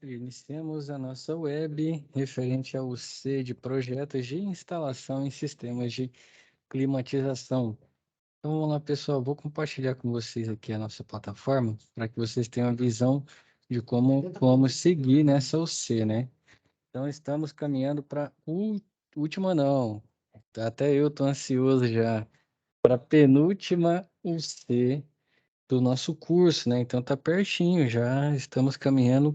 Iniciamos a nossa web referente ao C de projetos de instalação em sistemas de climatização. Então, vamos lá, pessoal. Vou compartilhar com vocês aqui a nossa plataforma para que vocês tenham a visão de como seguir nessa UC, né? Então, estamos caminhando para última, não. Até eu estou ansioso já para a penúltima UC do nosso curso, né? Então tá pertinho, já estamos caminhando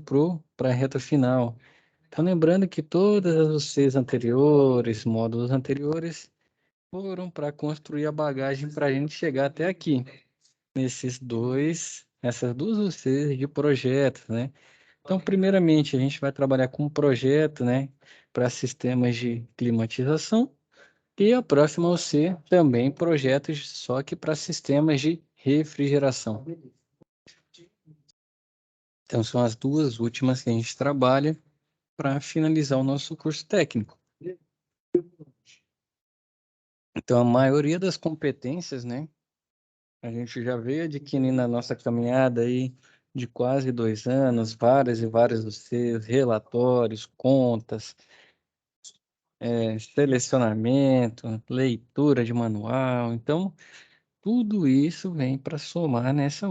para a reta final. Então lembrando que todas as UCs anteriores, módulos anteriores, foram para construir a bagagem para a gente chegar até aqui, essas duas UCs de projetos, né? Então, primeiramente, a gente vai trabalhar com um projeto, né, para sistemas de climatização, e a próxima UC também projetos, só que para sistemas de refrigeração. Então, são as duas últimas que a gente trabalha para finalizar o nosso curso técnico. Então, a maioria das competências, né, a gente já veio adquirindo na nossa caminhada aí de quase 2 anos, várias e várias dos seus relatórios, contas, selecionamento, leitura de manual. Então, tudo isso vem para somar nessa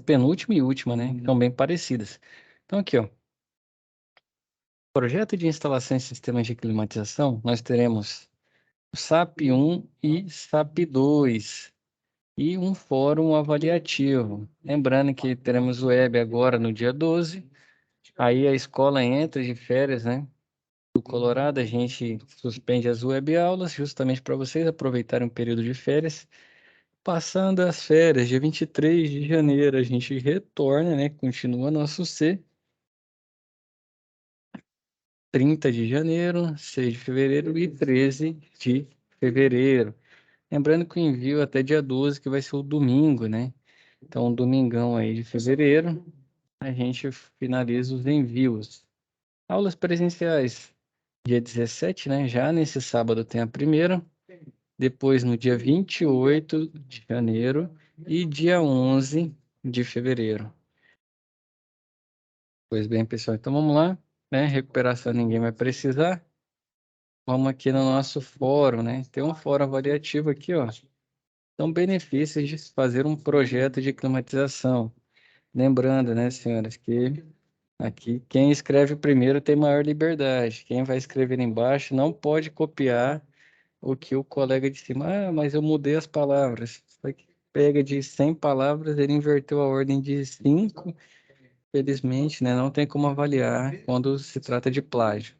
penúltima e última, né, que são bem parecidas. Então, aqui, ó. Projeto de instalação em sistemas de climatização, nós teremos o SAP 1 e SAP 2 e um fórum avaliativo. Lembrando que teremos o web agora no dia 12, aí a escola entra de férias, né? Do Colorado, a gente suspende as web aulas justamente para vocês aproveitarem um período de férias. Passando as férias, dia 23 de janeiro, a gente retorna, né? Continua nosso C. 30 de janeiro, 6 de fevereiro e 13 de fevereiro. Lembrando que o envio até dia 12, que vai ser o domingo, né? Então, domingão aí de fevereiro, a gente finaliza os envios. Aulas presenciais, dia 17, né? Já nesse sábado tem a primeira. Depois, no dia 28 de janeiro e dia 11 de fevereiro. Pois bem, pessoal, então vamos lá, né? Recuperação ninguém vai precisar. Vamos aqui no nosso fórum, né? Tem um fórum avaliativo aqui, ó. São benefícios de fazer um projeto de climatização. Lembrando, né, senhoras, que aqui quem escreve primeiro tem maior liberdade. Quem vai escrever embaixo não pode copiar o que o colega de cima. Ah, mas eu mudei as palavras. Só que pega de 100 palavras, ele inverteu a ordem de 5. Felizmente, né, não tem como avaliar quando se trata de plágio.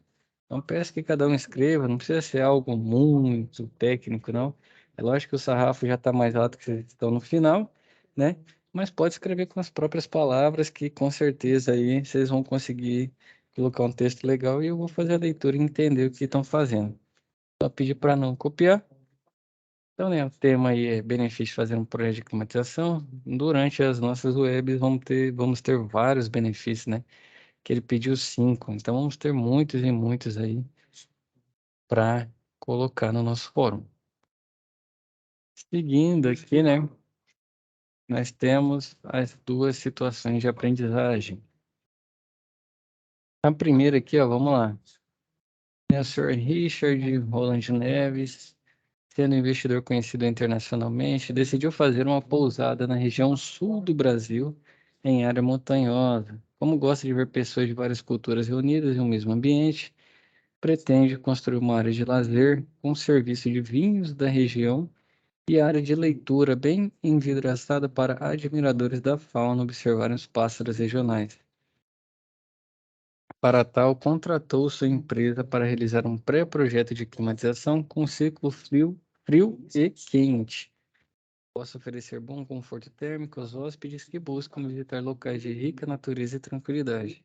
Então, peço que cada um escreva, não precisa ser algo muito técnico, não. É lógico que o sarrafo já está mais alto que vocês estão no final, né? Mas pode escrever com as próprias palavras, que com certeza aí vocês vão conseguir colocar um texto legal e eu vou fazer a leitura e entender o que estão fazendo. Só pedir para não copiar. Então, né, o tema aí é benefício de fazer um projeto de climatização. Durante as nossas webs vamos ter vários benefícios, né? Que ele pediu 5, então vamos ter muitos e muitos aí para colocar no nosso fórum. Seguindo aqui, né, nós temos as duas situações de aprendizagem. A primeira aqui, ó, vamos lá. É o Sr. Richard Roland Neves, sendo investidor conhecido internacionalmente, decidiu fazer uma pousada na região sul do Brasil, em área montanhosa. Como gosta de ver pessoas de várias culturas reunidas em um mesmo ambiente, pretende construir uma área de lazer com serviço de vinhos da região e área de leitura bem envidraçada para admiradores da fauna observarem os pássaros regionais. Para tal, contratou sua empresa para realizar um pré-projeto de climatização com ciclo frio e quente. Possa oferecer bom conforto térmico aos hóspedes que buscam visitar locais de rica natureza e tranquilidade.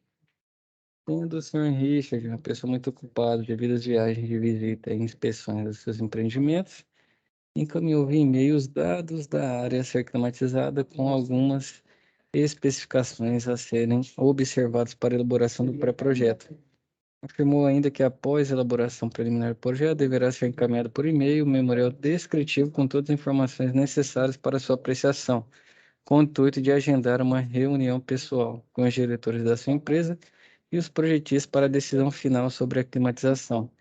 Sendo o Sr. Richard uma pessoa muito ocupada devido às viagens de visita e inspeções dos seus empreendimentos, encaminhou via e-mail os dados da área a ser climatizada com algumas especificações a serem observadas para a elaboração do pré-projeto. Afirmou ainda que após a elaboração preliminar do projeto, deverá ser encaminhado por e-mail um memorial descritivo com todas as informações necessárias para sua apreciação. com o intuito de agendar uma reunião pessoal com os diretores da sua empresa e os projetistas para a decisão final sobre a climatização.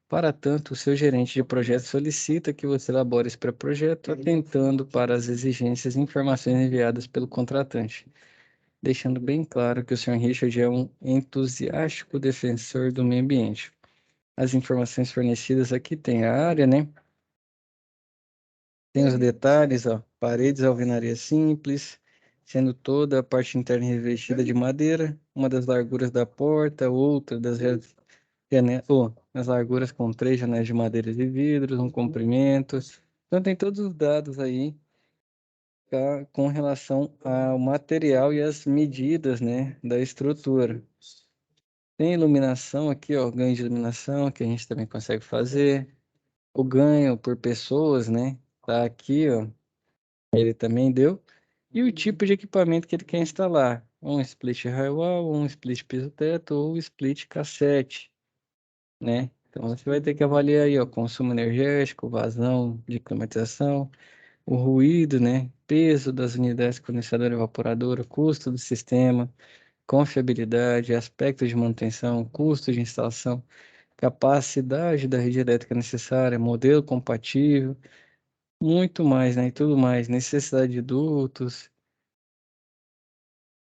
Para tanto, o seu gerente de projeto solicita que você elabore esse pré-projeto, atentando para as exigências e informações enviadas pelo contratante, deixando bem claro que o Sr. Richard é um entusiástico defensor do meio ambiente. As informações fornecidas aqui tem a área, né? Tem os detalhes, ó, paredes alvenaria simples, sendo toda a parte interna revestida de madeira, uma das larguras da porta, outra das as larguras com 3 janelas de madeira e vidros, um comprimento. Então tem todos os dados aí, tá, com relação ao material e as medidas, né, da estrutura. Tem iluminação aqui, ó, ganho de iluminação que a gente também consegue fazer. O ganho por pessoas, né, tá aqui, ó. Ele também deu. E o tipo de equipamento que ele quer instalar. Um split drywall, um split piso-teto ou split cassete, né? Então você vai ter que avaliar aí, ó, consumo energético, vazão de climatização, o ruído, né? Peso das unidades condensadora e evaporadora, custo do sistema, confiabilidade, aspectos de manutenção, custo de instalação, capacidade da rede elétrica necessária, modelo compatível, muito mais, né? E tudo mais, necessidade de dutos.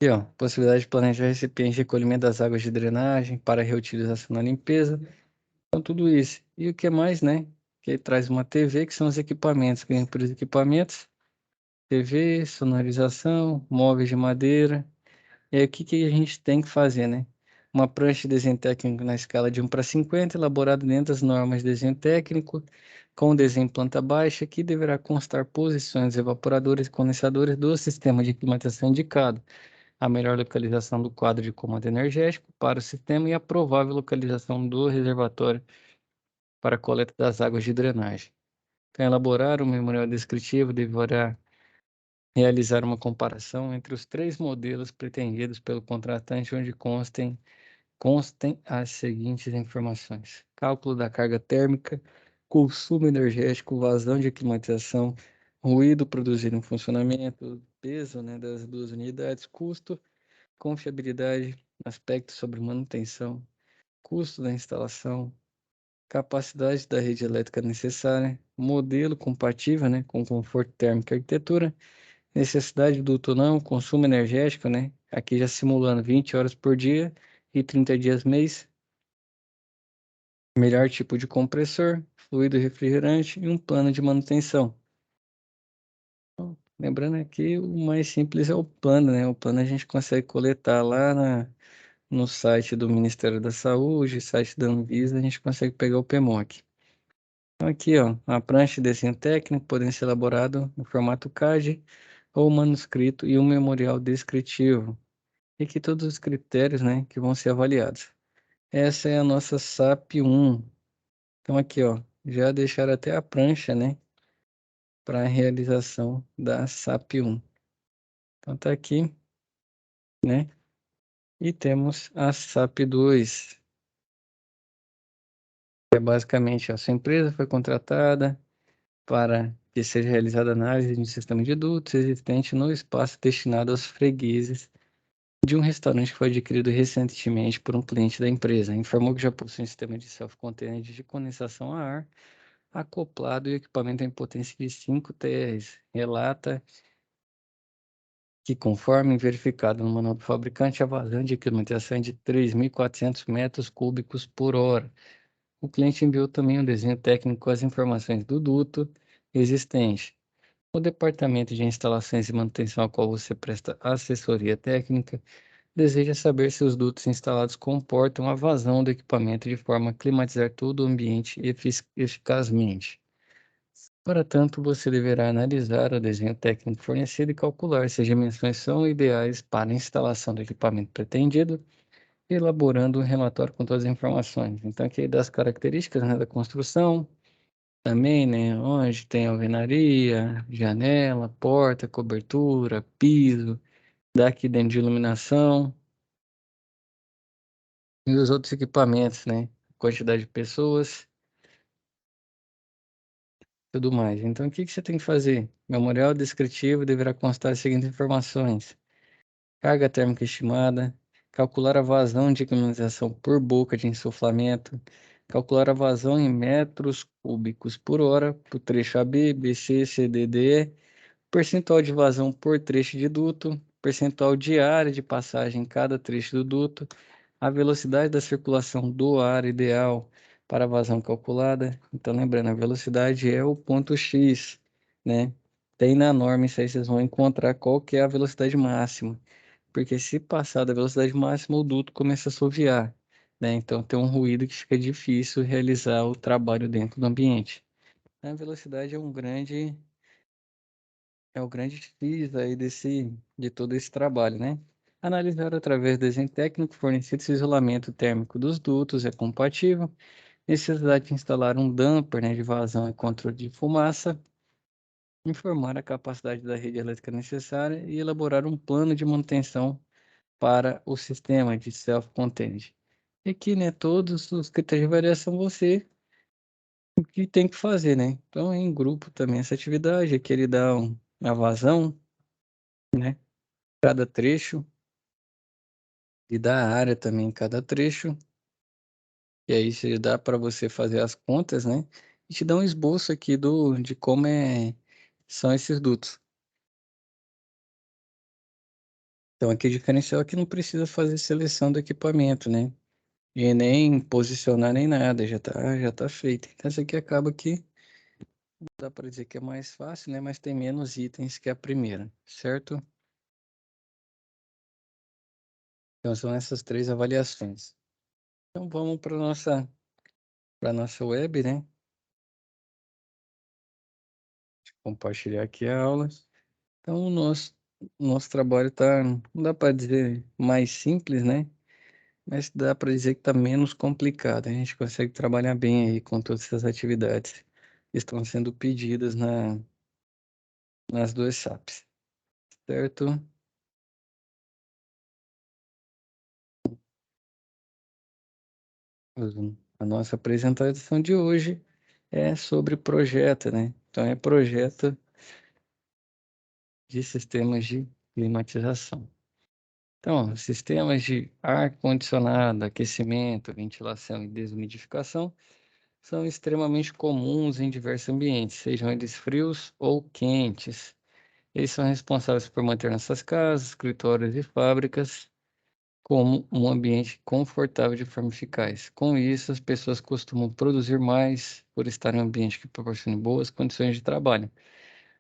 E, ó, possibilidade de planejar recipiente de recolhimento das águas de drenagem para reutilização na limpeza. Então, tudo isso. E o que mais, né? Que ele traz uma TV, que são os equipamentos, ganha por equipamentos, TV, sonorização, móveis de madeira. E aí, o que que a gente tem que fazer, né? Uma prancha de desenho técnico na escala de 1:50, elaborado dentro das normas de desenho técnico, com desenho planta baixa, que deverá constar posições evaporadoras e condensadores do sistema de climatização indicado, a melhor localização do quadro de comando energético para o sistema e a provável localização do reservatório para a coleta das águas de drenagem. Então, elaborar um memorial descritivo deverá realizar uma comparação entre os 3 modelos pretendidos pelo contratante, onde constem as seguintes informações: cálculo da carga térmica, consumo energético, vazão de climatização, ruído produzido em funcionamento, peso, né, das 2 unidades, custo, confiabilidade, aspectos sobre manutenção, custo da instalação, capacidade da rede elétrica necessária, modelo compatível, né, com conforto térmico e arquitetura, necessidade do duto não, consumo energético, né, aqui já simulando 20 horas por dia e 30 dias mês, melhor tipo de compressor, fluido refrigerante e um plano de manutenção. Então, lembrando que o mais simples é o plano, né, o plano a gente consegue coletar lá no site do Ministério da Saúde, site da Anvisa, a gente consegue pegar o PMOC. Então aqui, ó, a prancha de desenho técnico podem ser elaborado no formato CAD ou manuscrito e um memorial descritivo. E aqui todos os critérios, né, que vão ser avaliados. Essa é a nossa SAP 1. Então aqui, ó, já deixaram até a prancha, né, para a realização da SAP 1. Então tá aqui, né? E temos a SAP 2. É basicamente a sua empresa foi contratada para que seja realizada análise de um sistema de dutos existente no espaço destinado aos fregueses de um restaurante que foi adquirido recentemente por um cliente da empresa. Informou que já possui um sistema de self-contained de condensação a ar acoplado e o equipamento em potência de 5 TRs. Relata que, conforme verificado no manual do fabricante, a vazão de climatização é de 3.400 metros cúbicos por hora. O cliente enviou também um desenho técnico com as informações do duto existente. O departamento de instalações e manutenção ao qual você presta assessoria técnica deseja saber se os dutos instalados comportam a vazão do equipamento de forma a climatizar todo o ambiente eficazmente. Para tanto, você deverá analisar o desenho técnico fornecido e calcular se as dimensões são ideais para a instalação do equipamento pretendido, elaborando um relatório com todas as informações. Então, aqui das características, né, da construção, também, né, onde tem alvenaria, janela, porta, cobertura, piso, daqui dentro de iluminação e os outros equipamentos, né, quantidade de pessoas. tudo mais. Então, o que que você tem que fazer? Memorial descritivo deverá constar as seguintes informações: carga térmica estimada, calcular a vazão de economização por boca de insuflamento, calcular a vazão em metros cúbicos por hora por trecho AB, BC, CD, DE, percentual de vazão por trecho de duto, percentual de área de passagem em cada trecho do duto, a velocidade da circulação do ar ideal para a vazão calculada. Então, lembrando, a velocidade é o ponto X, né? Tem na norma, isso aí vocês vão encontrar qual que é a velocidade máxima. Porque se passar da velocidade máxima, o duto começa a assoviar, né? Então, tem um ruído que fica difícil realizar o trabalho dentro do ambiente. A velocidade é o grande X aí de todo esse trabalho, né? Analisar através do desenho técnico fornecido se o isolamento térmico dos dutos é compatível, necessidade de instalar um damper, né, de vazão e controle de fumaça, informar a capacidade da rede elétrica necessária e elaborar um plano de manutenção para o sistema de self-contained. E aqui, né, todos os critérios de variação você o que tem que fazer, né? Então, é em grupo também essa atividade, aqui ele dá uma vazão, né? Cada trecho e da área também em cada trecho. E aí se dá para você fazer as contas, né? E te dá um esboço aqui de como são esses dutos. Então aqui o diferencial é que não precisa fazer seleção do equipamento, né? E nem posicionar nem nada, já tá feito. Então essa aqui acaba que dá para dizer que é mais fácil, né? Mas tem menos itens que a primeira, certo? Então são essas três avaliações. Então vamos para nossa web, né? Compartilhar aqui a aula. Então, o nosso trabalho tá, não dá para dizer mais simples, né? Mas dá para dizer que está menos complicado. A gente consegue trabalhar bem aí com todas essas atividades que estão sendo pedidas nas duas SAPs, certo? A nossa apresentação de hoje é sobre projeto, né? Então, é projeto de sistemas de climatização. Então, sistemas de ar-condicionado, aquecimento, ventilação e desumidificação são extremamente comuns em diversos ambientes, sejam eles frios ou quentes. Eles são responsáveis por manter nossas casas, escritórios e fábricas como um ambiente confortável de forma eficaz. Com isso, as pessoas costumam produzir mais por estar em um ambiente que proporciona boas condições de trabalho.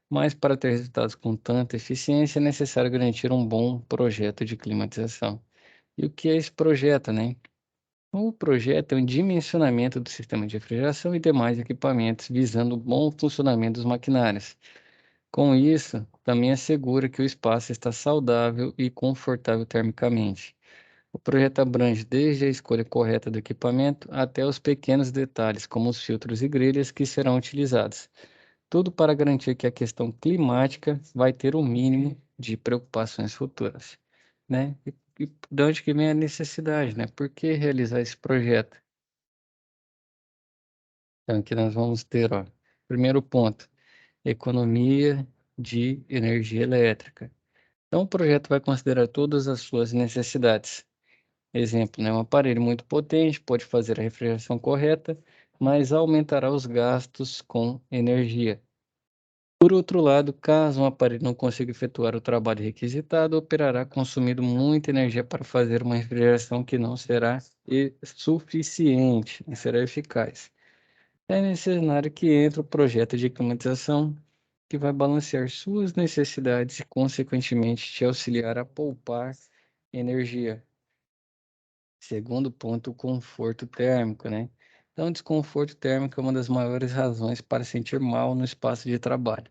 Mas para ter resultados com tanta eficiência, é necessário garantir um bom projeto de climatização. E o que é esse projeto, né? O projeto é um dimensionamento do sistema de refrigeração e demais equipamentos visando o bom funcionamento dos maquinários. Com isso, também assegura que o espaço está saudável e confortável termicamente. O projeto abrange desde a escolha correta do equipamento até os pequenos detalhes, como os filtros e grelhas que serão utilizados. Tudo para garantir que a questão climática vai ter o mínimo de preocupações futuras, né? E de onde que vem a necessidade, né? Por que realizar esse projeto? Então, aqui nós vamos ter, ó, primeiro ponto, economia de energia elétrica. Então, o projeto vai considerar todas as suas necessidades. Exemplo, né? Um aparelho muito potente pode fazer a refrigeração correta, mas aumentará os gastos com energia. Por outro lado, caso um aparelho não consiga efetuar o trabalho requisitado, operará consumindo muita energia para fazer uma refrigeração que não será suficiente, não será eficaz. É nesse cenário que entra o projeto de climatização, que vai balancear suas necessidades e, consequentemente, te auxiliar a poupar energia. Segundo ponto, o conforto térmico, né? Então, o desconforto térmico é uma das maiores razões para sentir mal no espaço de trabalho.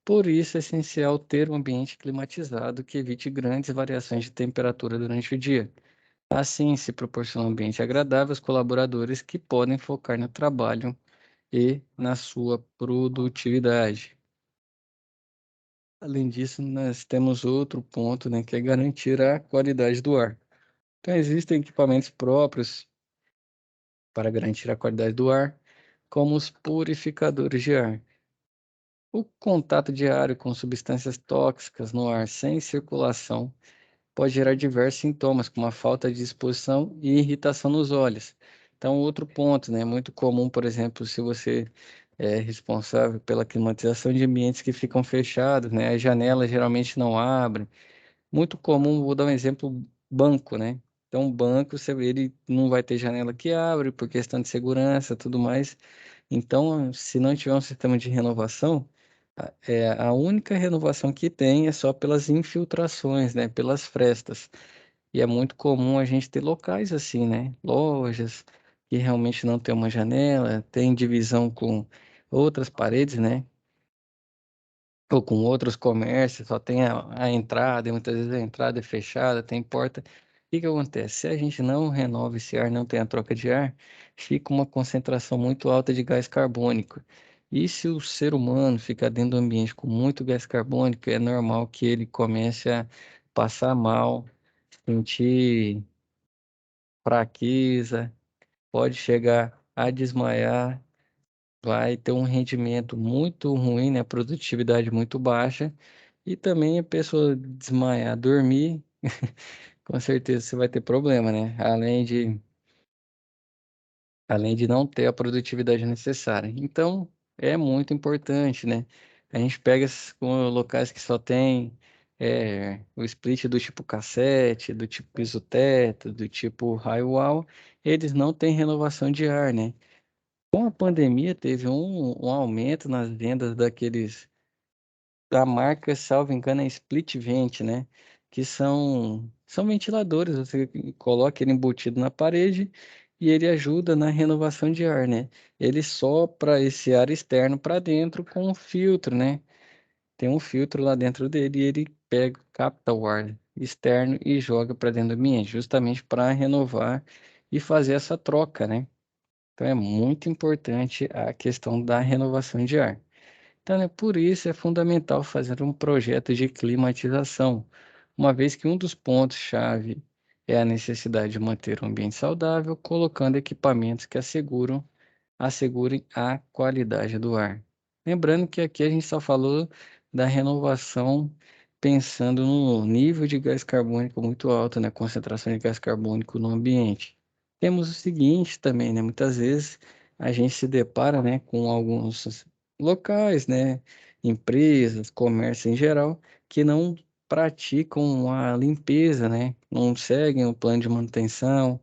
Por isso, é essencial ter um ambiente climatizado que evite grandes variações de temperatura durante o dia. Assim, se proporciona um ambiente agradável aos colaboradores que podem focar no trabalho e na sua produtividade. Além disso, nós temos outro ponto, né, que é garantir a qualidade do ar. Então, existem equipamentos próprios para garantir a qualidade do ar, como os purificadores de ar. O contato diário com substâncias tóxicas no ar sem circulação pode gerar diversos sintomas, como a falta de disposição e irritação nos olhos. Então, outro ponto, né, muito comum, por exemplo, se você é responsável pela climatização de ambientes que ficam fechados, né, as janelas geralmente não abrem. Muito comum, vou dar um exemplo, banco, né? Então, banco, ele não vai ter janela que abre por questão de segurança, tudo mais. Então, se não tiver um sistema de renovação, a única renovação que tem é só pelas infiltrações, né? Pelas frestas. E é muito comum a gente ter locais assim, né? Lojas que realmente não tem uma janela, tem divisão com outras paredes, né? Ou com outros comércios, só tem a entrada, e muitas vezes a entrada é fechada, tem porta. O que que acontece? Se a gente não renova esse ar, não tem a troca de ar, fica uma concentração muito alta de gás carbônico. E se o ser humano ficar dentro do ambiente com muito gás carbônico, é normal que ele comece a passar mal, sentir fraqueza, pode chegar a desmaiar, vai ter um rendimento muito ruim, né? Produtividade muito baixa. E também a pessoa desmaiar, dormir, com certeza você vai ter problema, né? Além de não ter a produtividade necessária. Então, é muito importante, né? A gente pega com locais que só tem o split do tipo cassete, do tipo piso-teto, do tipo raio-wall, eles não têm renovação de ar, né? Com a pandemia, teve um aumento nas vendas da marca, salvo engano, é Split Vent, né? Que são ventiladores, você coloca ele embutido na parede e ele ajuda na renovação de ar, né? Ele sopra esse ar externo para dentro com um filtro, né? Tem um filtro lá dentro dele e ele pega, capta o ar externo e joga para dentro do ambiente, justamente para renovar e fazer essa troca, né? Então é muito importante a questão da renovação de ar. Então, né, por isso é fundamental fazer um projeto de climatização, uma vez que um dos pontos-chave é a necessidade de manter o ambiente saudável, colocando equipamentos que assegurem a qualidade do ar. Lembrando que aqui a gente só falou da renovação pensando no nível de gás carbônico muito alto, né? Concentração de gás carbônico no ambiente. Temos o seguinte também, né? Muitas vezes a gente se depara, né, com alguns locais, né, empresas, comércio em geral, que não praticam a limpeza, né? Não seguem o plano de manutenção,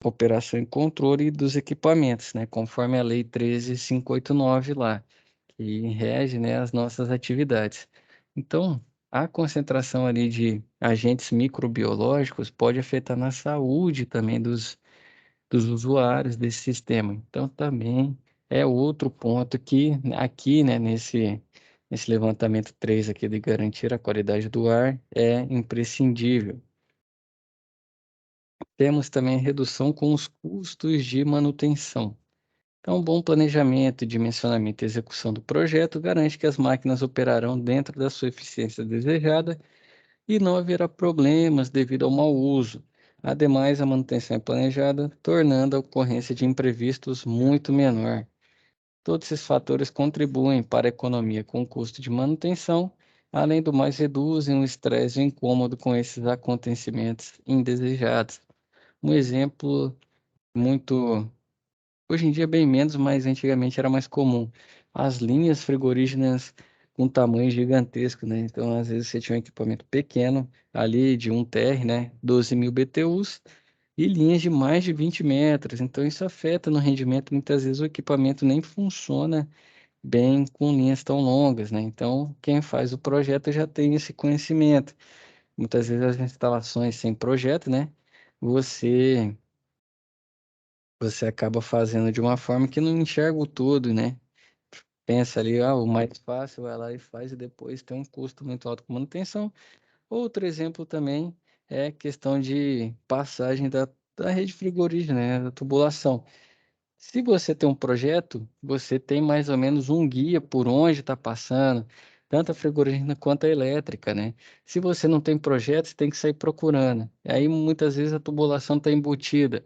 operação e controle dos equipamentos, né? Conforme a Lei 13.589 lá, que rege, né, as nossas atividades. Então, a concentração ali de agentes microbiológicos pode afetar na saúde também dos usuários desse sistema. Então, também é outro ponto que aqui, né, nesse levantamento 3 aqui de garantir a qualidade do ar é imprescindível. Temos também redução com os custos de manutenção. Então, um bom planejamento, dimensionamento e execução do projeto garante que as máquinas operarão dentro da sua eficiência desejada e não haverá problemas devido ao mau uso. Ademais, a manutenção é planejada, tornando a ocorrência de imprevistos muito menor. Todos esses fatores contribuem para a economia com o custo de manutenção, além do mais, reduzem o estresse e o incômodo com esses acontecimentos indesejados. Um exemplo muito hoje em dia bem menos, mas antigamente era mais comum. As linhas frigorígenas com tamanho gigantesco, né? Então, às vezes você tinha um equipamento pequeno, ali de 1 TR, né? 12.000 BTUs, e linhas de mais de 20 metros. Então, isso afeta no rendimento. Muitas vezes o equipamento nem funciona bem com linhas tão longas, né? Então, quem faz o projeto já tem esse conhecimento. Muitas vezes as instalações sem projeto, né? Você você acaba fazendo de uma forma que não enxerga o todo, né? Pensa ali, o mais fácil, vai lá e faz, e depois tem um custo muito alto com manutenção. Outro exemplo também é questão de passagem da rede frigorígena, né? Da tubulação. Se você tem um projeto, você tem mais ou menos um guia por onde está passando, tanto a frigorígena quanto a elétrica, né? Se você não tem projeto, você tem que sair procurando. Aí muitas vezes a tubulação está embutida.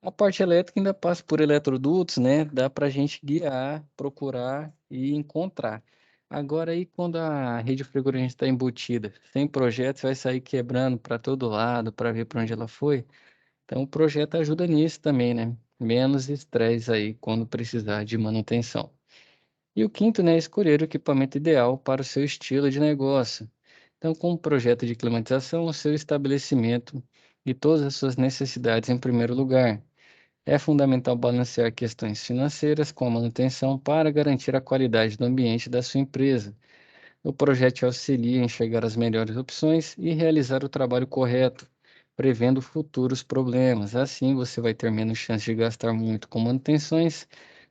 A parte elétrica ainda passa por eletrodutos, né? Dá para a gente guiar, procurar e encontrar. Agora aí, quando a rede frigorífica está embutida, sem projeto, você vai sair quebrando para todo lado para ver para onde ela foi. Então, o projeto ajuda nisso também, né? Menos estresse aí quando precisar de manutenção. E o quinto, né, é escolher o equipamento ideal para o seu estilo de negócio. Então, com o projeto de climatização, o seu estabelecimento e todas as suas necessidades em primeiro lugar. É fundamental balancear questões financeiras com a manutenção para garantir a qualidade do ambiente da sua empresa. O projeto te auxilia a enxergar as melhores opções e realizar o trabalho correto, prevendo futuros problemas. Assim, você vai ter menos chance de gastar muito com manutenções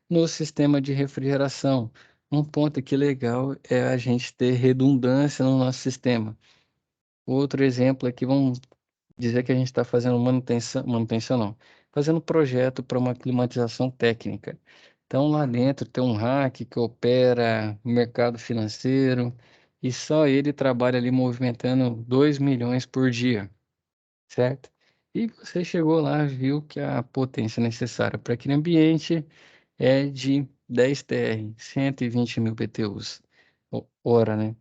no sistema de refrigeração. Um ponto aqui legal é a gente ter redundância no nosso sistema. Outro exemplo aqui, vamos dizer que a gente está fazendo manutenção não, fazendo projeto para uma climatização técnica. Então, lá dentro tem um hack que opera o mercado financeiro e só ele trabalha ali movimentando 2 milhões por dia, certo? E você chegou lá, viu que a potência necessária para aquele ambiente é de 10 TR, 120 mil BTUs, hora, né?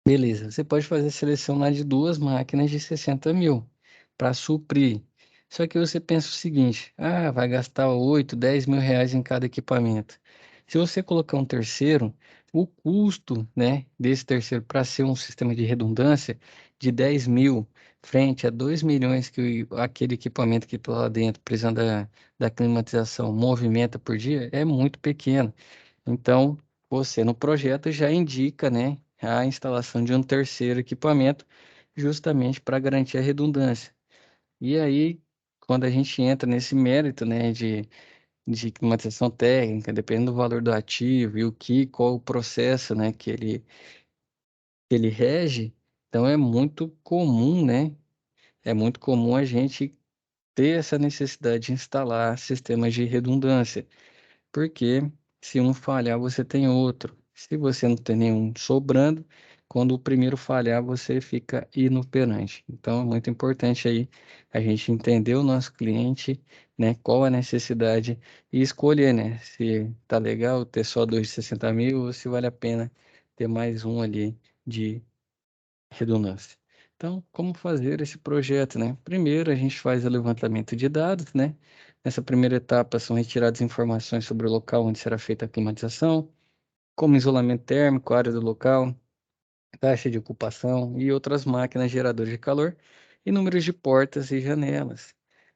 Beleza, você pode fazer seleção lá de duas máquinas de 60 mil para suprir. Só que você pensa o seguinte: ah, vai gastar 8, 10 mil reais em cada equipamento. Se você colocar um terceiro, o custo, né, desse terceiro para ser um sistema de redundância de 10 mil frente a 2 milhões que aquele equipamento que está lá dentro, precisando da climatização, movimenta por dia, é muito pequeno. Então, você no projeto já indica, né, a instalação de um terceiro equipamento, justamente para garantir a redundância. E aí, quando a gente entra nesse mérito, né, de climatização técnica, dependendo do valor do ativo e qual o processo, né, que ele rege, então é muito comum, né, é muito comum a gente ter essa necessidade de instalar sistemas de redundância. Porque se um falhar, você tem outro. Se você não tem nenhum sobrando, quando o primeiro falhar, você fica inoperante. Então, é muito importante aí a gente entender o nosso cliente, né? Qual a necessidade e escolher, né? Se tá legal ter só dois de 60 mil ou se vale a pena ter mais um ali de redundância. Então, como fazer esse projeto, né? Primeiro, a gente faz o levantamento de dados, né? Nessa primeira etapa, são retiradas informações sobre o local onde será feita a climatização, como isolamento térmico, área do local, taxa de ocupação e outras máquinas geradoras de calor e números de portas e janelas.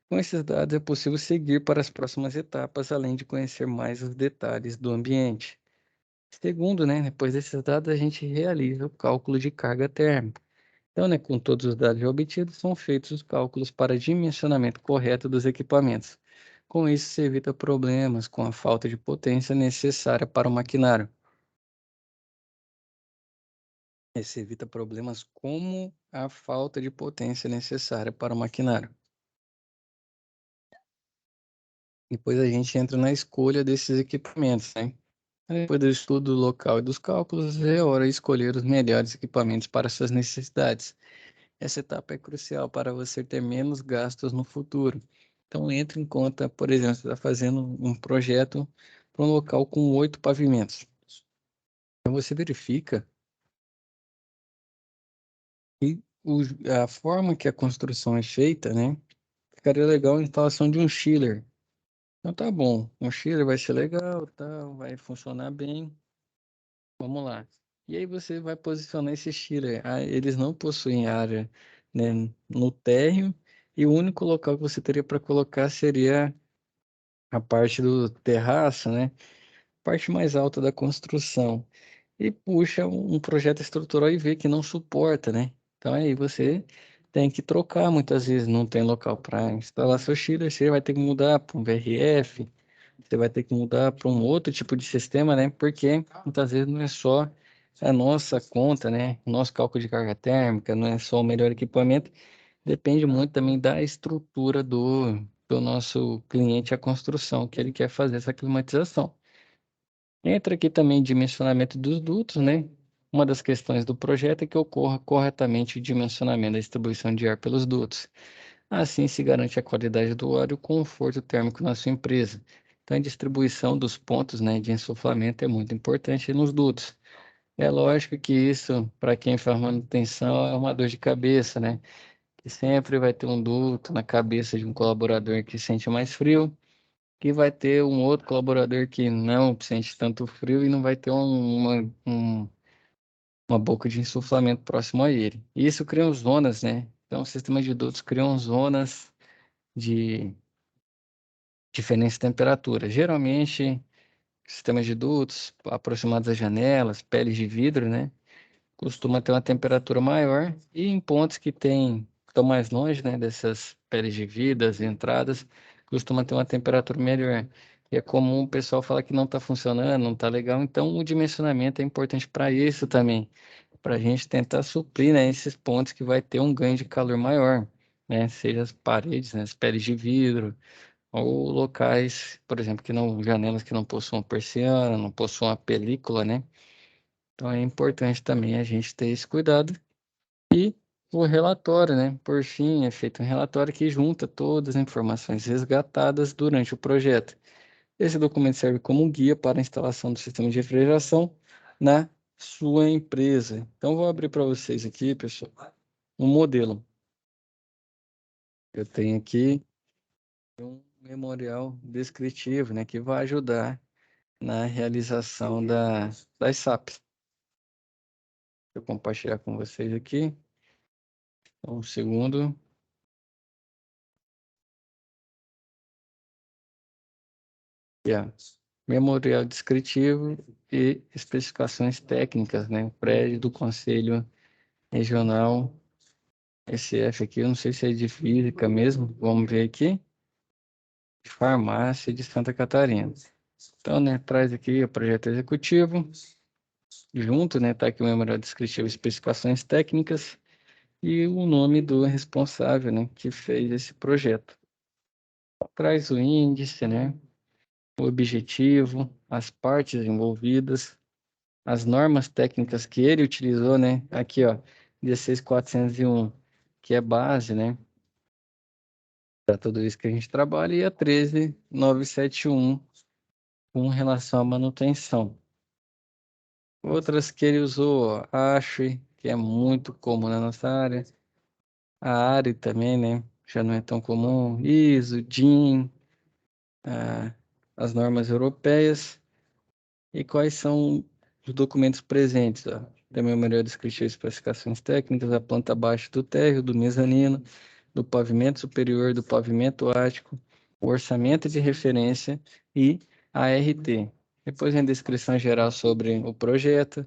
Com esses dados, é possível seguir para as próximas etapas, além de conhecer mais os detalhes do ambiente. Segundo, né, depois desses dados, a gente realiza o cálculo de carga térmica. Então, né, com todos os dados já obtidos, são feitos os cálculos para dimensionamento correto dos equipamentos. Com isso, se evita problemas com a falta de potência necessária para o maquinário. Se evita problemas como a falta de potência necessária para o maquinário. Depois a gente entra na escolha desses equipamentos, né? Depois do estudo do local e dos cálculos, é hora de escolher os melhores equipamentos para suas necessidades. Essa etapa é crucial para você ter menos gastos no futuro. Então, entre em conta, por exemplo, você está fazendo um projeto para um local com 8 pavimentos. Então, você verifica e a forma que a construção é feita, né? Ficaria legal a instalação de um chiller. Então, tá bom, um chiller vai ser legal, tá, vai funcionar bem. Vamos lá. E aí você vai posicionar esse chiller. Ah, eles não possuem área, né, no térreo, e o único local que você teria para colocar seria a parte do terraço, né? Parte mais alta da construção. E puxa um projeto estrutural e vê que não suporta, né? Então aí você tem que trocar, muitas vezes não tem local para instalar seu chiller, você vai ter que mudar para um VRF, você vai ter que mudar para um outro tipo de sistema, né? Porque muitas vezes não é só a nossa conta, né? O nosso cálculo de carga térmica, não é só o melhor equipamento, depende muito também da estrutura do nosso cliente, a construção que ele quer fazer essa climatização. Entra aqui também dimensionamento dos dutos, né? Uma das questões do projeto é que ocorra corretamente o dimensionamento da distribuição de ar pelos dutos. Assim se garante a qualidade do ar e o conforto térmico na sua empresa. Então, a distribuição dos pontos, né, de insuflamento é muito importante nos dutos. É lógico que isso, para quem faz manutenção, é uma dor de cabeça, né? Que sempre vai ter um duto na cabeça de um colaborador que sente mais frio, que vai ter um outro colaborador que não sente tanto frio e não vai ter uma boca de insuflamento próximo a ele. E isso cria zonas, né? Então, o sistema de dutos criam zonas de diferentes temperaturas. Geralmente, sistemas de dutos aproximados às janelas, peles de vidro, né? Costuma ter uma temperatura maior e em pontos que estão mais longe, né, dessas peles de vidro, as entradas, costuma ter uma temperatura melhor. E é comum o pessoal falar que não está funcionando, não está legal, então o dimensionamento é importante para isso também, para a gente tentar suprir, né, esses pontos que vai ter um ganho de calor maior, né, seja as paredes, né, as peles de vidro, ou locais, por exemplo, que não, janelas que não possuam persiana, não possuam a película, né? Então é importante também a gente ter esse cuidado. E o relatório, né? Por fim, é feito um relatório que junta todas as informações resgatadas durante o projeto. Esse documento serve como um guia para a instalação do sistema de refrigeração na sua empresa. Então, vou abrir para vocês aqui, pessoal, um modelo. Eu tenho aqui um memorial descritivo, né? Que vai ajudar na realização das SAPs. Vou compartilhar com vocês aqui. Um segundo. Yeah. Memorial descritivo e especificações técnicas, né? Prédio do Conselho Regional SF aqui, eu não sei se é de física mesmo, vamos ver aqui. De farmácia de Santa Catarina. Então, né, traz aqui o projeto executivo, junto, né, tá aqui o memorial descritivo, especificações técnicas e o nome do responsável, né, que fez esse projeto. Traz o índice, né, o objetivo, as partes envolvidas, as normas técnicas que ele utilizou, né? Aqui, ó, 16401, que é base, né? Para tudo isso que a gente trabalha, e a 13971, com relação à manutenção. Outras que ele usou, ó, ASHE, que é muito comum na nossa área, a ARI também, né? Já não é tão comum, ISO, DIN, ah, as normas europeias. E quais são os documentos presentes? Ó? Também o melhor descritivo de especificações técnicas, a planta baixa do térreo, do mezanino, do pavimento superior, do pavimento ático, o orçamento de referência e a RT. Depois vem a descrição geral sobre o projeto,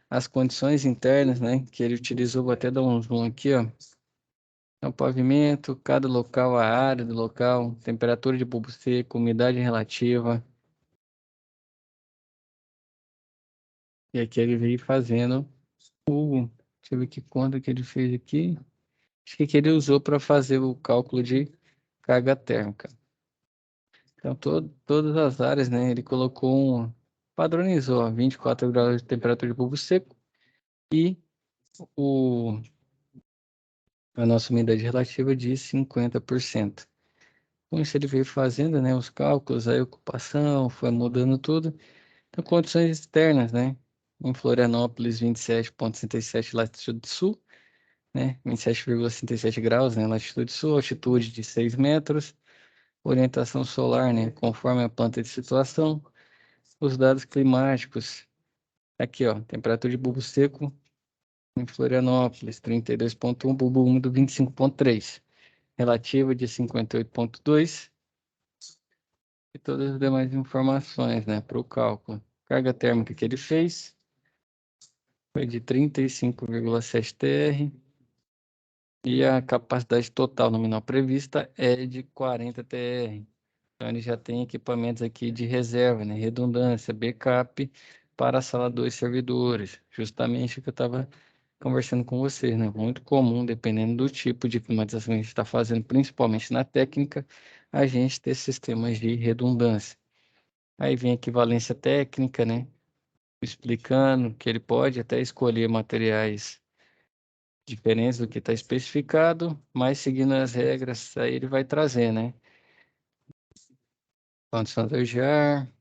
as condições internas, né, que ele utilizou, vou até dar um zoom aqui, ó. É o pavimento, cada local, a área do local, temperatura de bulbo seco, umidade relativa. E aqui ele veio fazendo deixa eu ver que conta que ele fez aqui. Acho que ele usou para fazer o cálculo de carga térmica. Então, todas as áreas, né? Ele colocou padronizou ó, 24 graus de temperatura de bulbo seco e o, a nossa umidade relativa de 50%. Com isso, ele veio fazendo, né, os cálculos, a ocupação, foi mudando tudo. Então, condições externas, né? Em Florianópolis, 27,67 latitude sul, né? 27,67 graus, né? Latitude sul, altitude de 6 metros, orientação solar, né? Conforme a planta de situação, os dados climáticos. Aqui, ó, temperatura de bulbo seco em Florianópolis, 32,1, bulbo úmido 25,3, relativa de 58,2 e todas as demais informações, né? Para o cálculo. Carga térmica que ele fez foi de 35,7 TR. E a capacidade total nominal prevista é de 40 TR. Então, ele já tem equipamentos aqui de reserva, né? Redundância, backup para a sala 2 servidores. Justamente o que eu estava conversando com vocês, né? Muito comum, dependendo do tipo de climatização que a gente está fazendo, principalmente na técnica, a gente ter sistemas de redundância. Aí vem a equivalência técnica, né? Explicando que ele pode até escolher materiais diferentes do que está especificado, mas seguindo as regras, aí ele vai trazer, né? Condicionador de ar,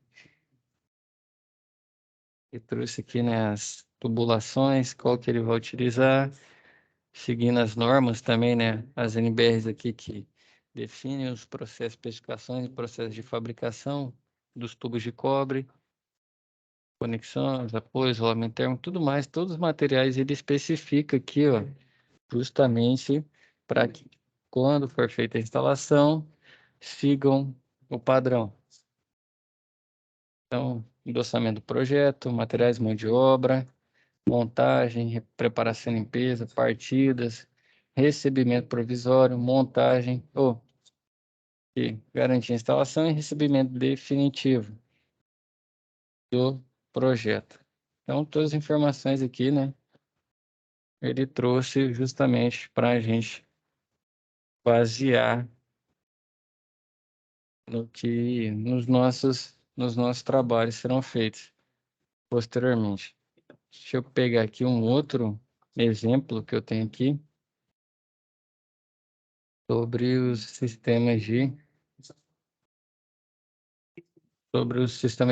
e trouxe aqui, né, as tubulações, qual que ele vai utilizar, seguindo as normas também, né? As NBRs aqui que definem os processos, especificações e processos de fabricação dos tubos de cobre, conexões, apoio, isolamento térmico, tudo mais, todos os materiais ele especifica aqui, ó, justamente para que quando for feita a instalação, sigam o padrão. Então, endossamento do projeto, materiais, mão de obra, montagem, preparação e limpeza, partidas, recebimento provisório, montagem, e garantir a instalação e recebimento definitivo do projeto. Então, todas as informações aqui, né, ele trouxe justamente para a gente basear no que nos nossos trabalhos serão feitos posteriormente. Deixa eu pegar aqui um outro exemplo que eu tenho aqui sobre os sistemas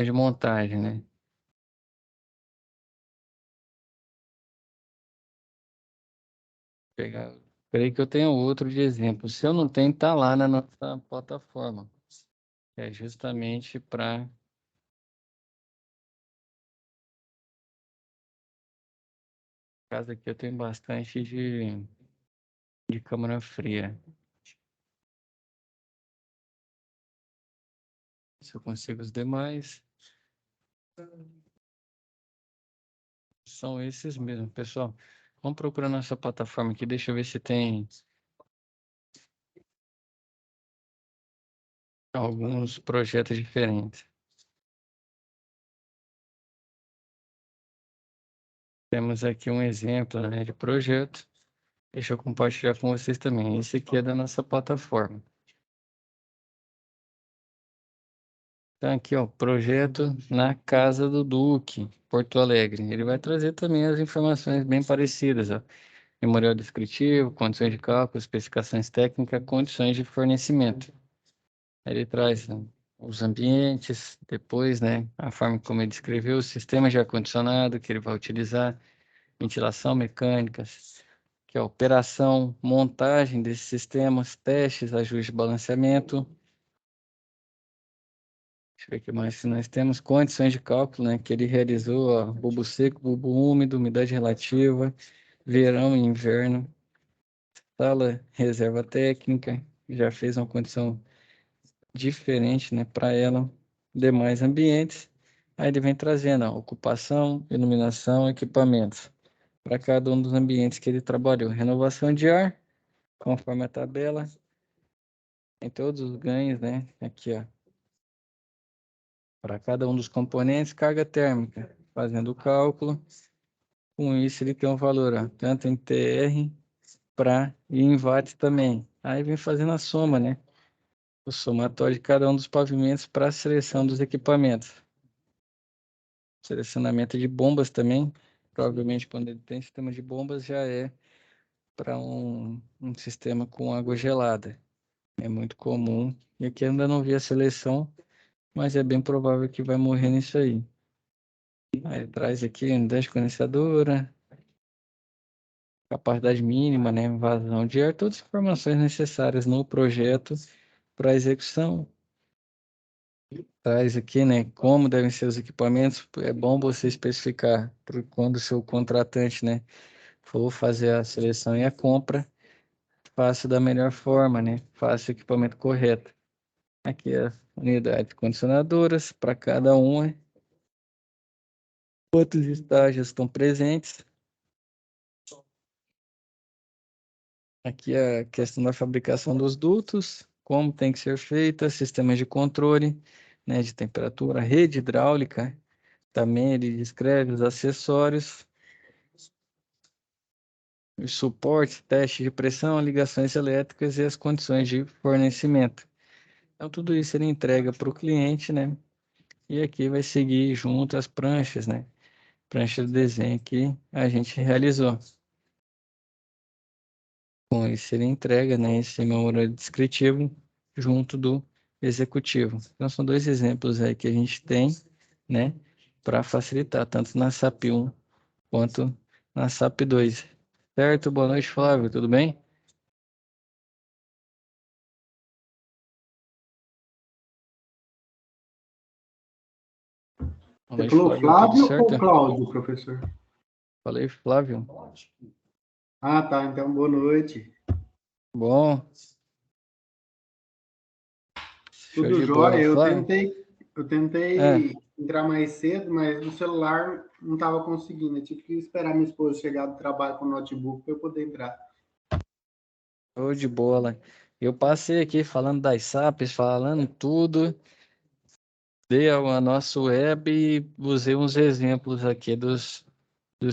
de montagem, né? Pegar, creio que eu tenho outro de exemplo. Se eu não tenho, tá lá na nossa plataforma. É justamente para casa aqui eu tenho bastante de câmara fria. Se eu consigo os demais, são esses mesmo. Pessoal, vamos procurar nossa plataforma aqui. Deixa eu ver se tem alguns projetos diferentes. Temos aqui um exemplo, né, de projeto. Deixa eu compartilhar com vocês também. Esse aqui é da nossa plataforma. Então, aqui, ó, projeto na Casa do Duque, Porto Alegre. Ele vai trazer também as informações bem parecidas, ó. Memorial descritivo, condições de cálculo, especificações técnicas, condições de fornecimento. Ele traz, né, os ambientes, depois, né, a forma como ele descreveu, os sistemas de ar-condicionado que ele vai utilizar, ventilação mecânica, que é a operação, montagem desses sistemas, testes, ajuste de balanceamento. Deixa eu ver o que mais. Nós temos condições de cálculo, né, que ele realizou, ó, bulbo seco, bulbo úmido, umidade relativa, verão e inverno, sala reserva técnica, já fez uma condição diferente, né, para ela, demais ambientes. Aí ele vem trazendo, ó, ocupação, iluminação, equipamentos, para cada um dos ambientes que ele trabalhou. Renovação de ar, conforme a tabela, em todos os ganhos, né, aqui, ó, para cada um dos componentes, carga térmica, fazendo o cálculo. Com isso, ele tem um valor, ó, tanto em TR e em watt também. Aí vem fazendo a soma, né? O somatório de cada um dos pavimentos para a seleção dos equipamentos. Selecionamento de bombas também. Provavelmente, quando ele tem sistema de bombas, já é para um sistema com água gelada. É muito comum. E aqui ainda não vi a seleção, mas é bem provável que vai morrer nisso aí. Aí traz aqui unidade condensadora, capacidade mínima, né, vazão de ar, todas as informações necessárias no projeto para execução. Traz aqui, né, como devem ser os equipamentos. É bom você especificar quando o seu contratante, né, for fazer a seleção e a compra, faça da melhor forma, né, faça o equipamento correto. Aqui as unidades condicionadoras para cada uma, quantos estágios estão presentes. Aqui a questão da fabricação dos dutos, como tem que ser feita, sistemas de controle, né, de temperatura, rede hidráulica, também ele descreve os acessórios, os suportes, teste de pressão, ligações elétricas e as condições de fornecimento. Então, tudo isso ele entrega para o cliente, né? E aqui vai seguir junto as pranchas, né? Prancha do desenho que a gente realizou. Com isso, ele entrega, né, esse memorando descritivo junto do executivo. Então, são dois exemplos aí que a gente tem, né, para facilitar, tanto na SAP 1 quanto na SAP 2. Certo? Boa noite, Flávio. Tudo bem? Boa Você noite, falou Flávio. Tudo Flávio certo? ou Cláudio, professor? Falei, Flávio. Ah, tá. Então, boa noite. Bom, show Tudo de jóia. bola, Eu Flávio. tentei, eu É, tentei entrar mais cedo, mas no celular não estava conseguindo. Eu tive que esperar minha esposa chegar do trabalho com o notebook para eu poder entrar. show de bola. Eu passei aqui falando das SAPs, falando tudo. Dei a nosso web e usei uns exemplos aqui dos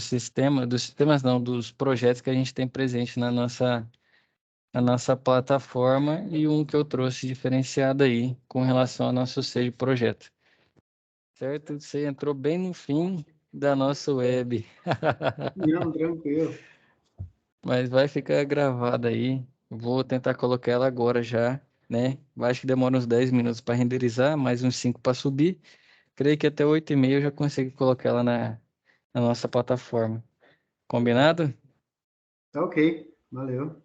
sistemas não, dos projetos que a gente tem presente na nossa plataforma e um que eu trouxe diferenciado aí com relação ao nosso seja projeto. Certo? Você entrou bem no fim da nossa web, Não, tranquilo. mas vai ficar gravada aí. Vou tentar colocar ela agora já, né? Acho que demora uns 10 minutos para renderizar, mais uns 5 para subir. Creio que até 8h30 eu já consigo colocar ela na nossa plataforma. Combinado? Tá ok. Valeu.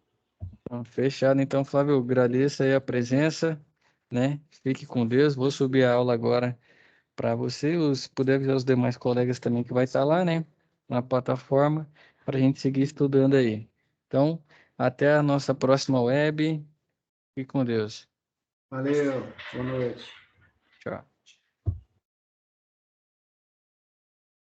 Então, fechado. Então, Flávio, agradeço aí a presença, né? Fique com Deus. Vou subir a aula agora para você, se puder avisar os demais colegas também que vai estar lá, né? Na plataforma, para a gente seguir estudando aí. Então, até a nossa próxima web. Fique com Deus. Valeu. Boa noite. Tchau.